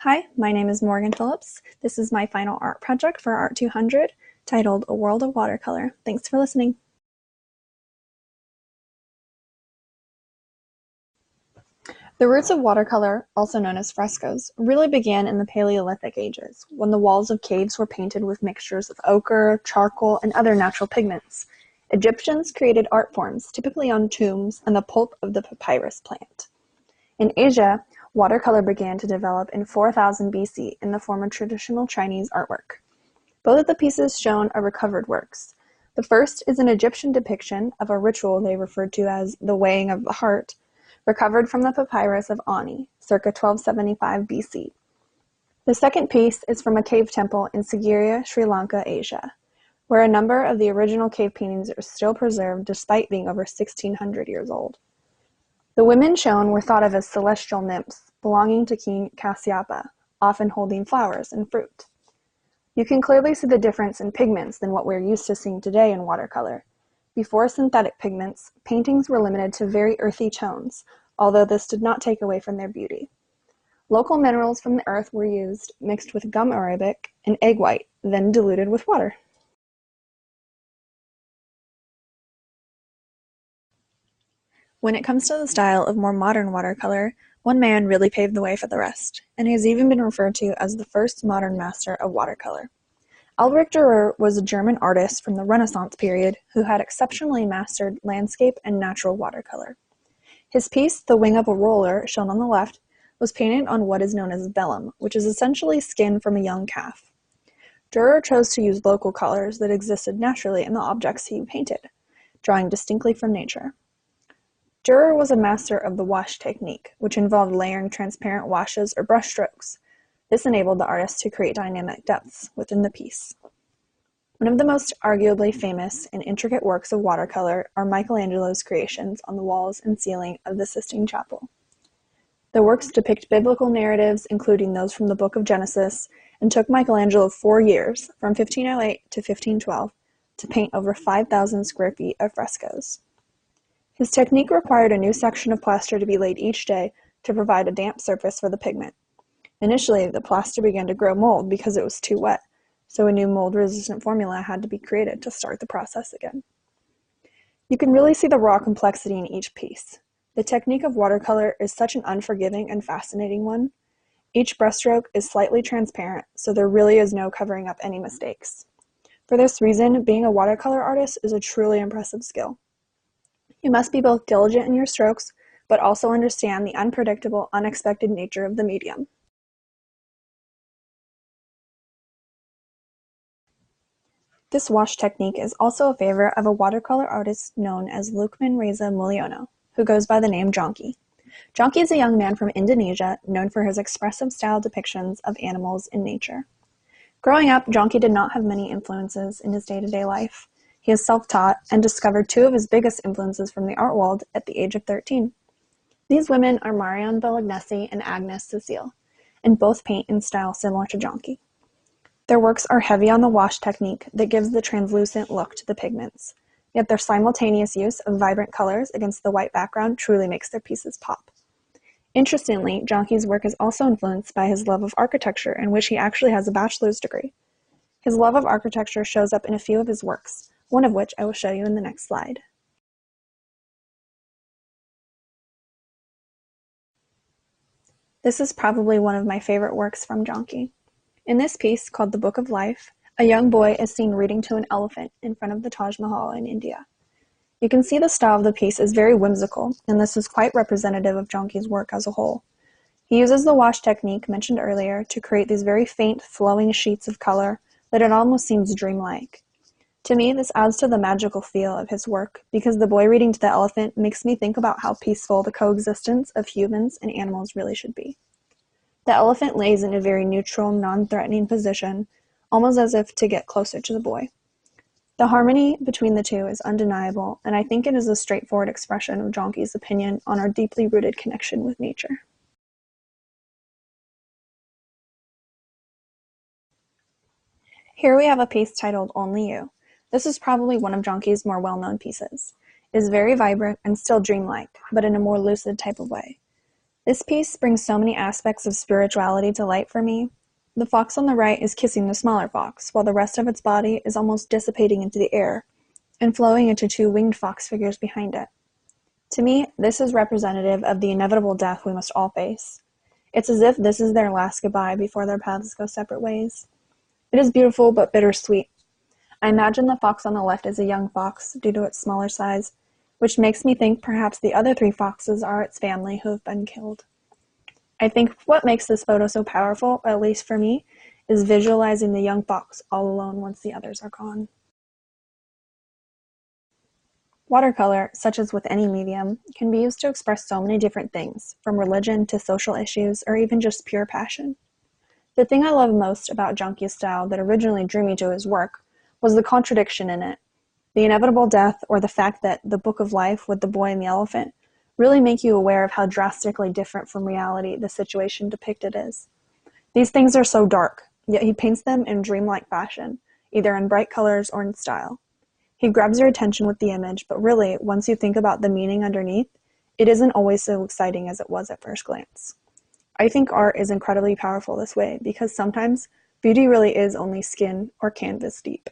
Hi, my name is Morgan Phillips. This is my final art project for Art 200, titled A World of Watercolor. Thanks for listening. The roots of watercolor, also known as frescoes, really began in the Paleolithic ages, when the walls of caves were painted with mixtures of ochre, charcoal, and other natural pigments. Egyptians created art forms, typically on tombs and the pulp of the papyrus plant. In Asia, watercolor began to develop in 4000 BC in the form of traditional Chinese artwork. Both of the pieces shown are recovered works. The first is an Egyptian depiction of a ritual they referred to as the weighing of the heart, recovered from the papyrus of Ani, circa 1275 BC. The second piece is from a cave temple in Sigiriya, Sri Lanka, Asia, where a number of the original cave paintings are still preserved despite being over 1600 years old. The women shown were thought of as celestial nymphs, belonging to King Kasyapa, often holding flowers and fruit. You can clearly see the difference in pigments than what we're used to seeing today in watercolor. Before synthetic pigments, paintings were limited to very earthy tones, although this did not take away from their beauty. Local minerals from the earth were used, mixed with gum arabic and egg white, then diluted with water. When it comes to the style of more modern watercolor, one man really paved the way for the rest, and he has even been referred to as the first modern master of watercolor. Albrecht Dürer was a German artist from the Renaissance period who had exceptionally mastered landscape and natural watercolor. His piece, The Wing of a Roller, shown on the left, was painted on what is known as vellum, which is essentially skin from a young calf. Dürer chose to use local colors that existed naturally in the objects he painted, drawing distinctly from nature. Dürer was a master of the wash technique, which involved layering transparent washes or brush strokes. This enabled the artist to create dynamic depths within the piece. One of the most arguably famous and intricate works of watercolor are Michelangelo's creations on the walls and ceiling of the Sistine Chapel. The works depict biblical narratives, including those from the Book of Genesis, and took Michelangelo 4 years, from 1508 to 1512, to paint over 5,000 square feet of frescoes. His technique required a new section of plaster to be laid each day to provide a damp surface for the pigment. Initially, the plaster began to grow mold because it was too wet, so a new mold-resistant formula had to be created to start the process again. You can really see the raw complexity in each piece. The technique of watercolor is such an unforgiving and fascinating one. Each brushstroke is slightly transparent, so there really is no covering up any mistakes. For this reason, being a watercolor artist is a truly impressive skill. You must be both diligent in your strokes, but also understand the unpredictable, unexpected nature of the medium. This wash technique is also a favorite of a watercolor artist known as Lukman Reza Mulyono, who goes by the name Jonki. Jonki is a young man from Indonesia known for his expressive style depictions of animals in nature. Growing up, Jonki did not have many influences in his day-to-day life. He is self-taught and discovered two of his biggest influences from the art world at the age of 13. These women are Marianne Bolognesi and Agnes Cecile, and both paint in style similar to Jonki. Their works are heavy on the wash technique that gives the translucent look to the pigments, yet their simultaneous use of vibrant colors against the white background truly makes their pieces pop. Interestingly, Jonki's work is also influenced by his love of architecture, in which he actually has a bachelor's degree. His love of architecture shows up in a few of his works, one of which I will show you in the next slide. This is probably one of my favorite works from Jonki. In this piece, called The Book of Life, a young boy is seen reading to an elephant in front of the Taj Mahal in India. You can see the style of the piece is very whimsical, and this is quite representative of Jonki's work as a whole. He uses the wash technique mentioned earlier to create these very faint, flowing sheets of color that it almost seems dreamlike. To me, this adds to the magical feel of his work, because the boy reading to the elephant makes me think about how peaceful the coexistence of humans and animals really should be. The elephant lays in a very neutral, non-threatening position, almost as if to get closer to the boy. The harmony between the two is undeniable, and I think it is a straightforward expression of Jonki's opinion on our deeply rooted connection with nature. Here we have a piece titled Only You. This is probably one of Jonki's more well-known pieces. It is very vibrant and still dreamlike, but in a more lucid type of way. This piece brings so many aspects of spirituality to light for me. The fox on the right is kissing the smaller fox, while the rest of its body is almost dissipating into the air and flowing into two winged fox figures behind it. To me, this is representative of the inevitable death we must all face. It's as if this is their last goodbye before their paths go separate ways. It is beautiful but bittersweet. I imagine the fox on the left is a young fox due to its smaller size, which makes me think perhaps the other three foxes are its family who have been killed. I think what makes this photo so powerful, at least for me, is visualizing the young fox all alone once the others are gone. Watercolor, such as with any medium, can be used to express so many different things, from religion to social issues or even just pure passion. The thing I love most about Junkie's style that originally drew me to his work was the contradiction in it. The inevitable death or the fact that the Book of Life with the boy and the elephant really make you aware of how drastically different from reality the situation depicted is. These things are so dark, yet he paints them in dreamlike fashion, either in bright colors or in style. He grabs your attention with the image, but really, once you think about the meaning underneath, it isn't always so exciting as it was at first glance. I think art is incredibly powerful this way because sometimes beauty really is only skin or canvas deep.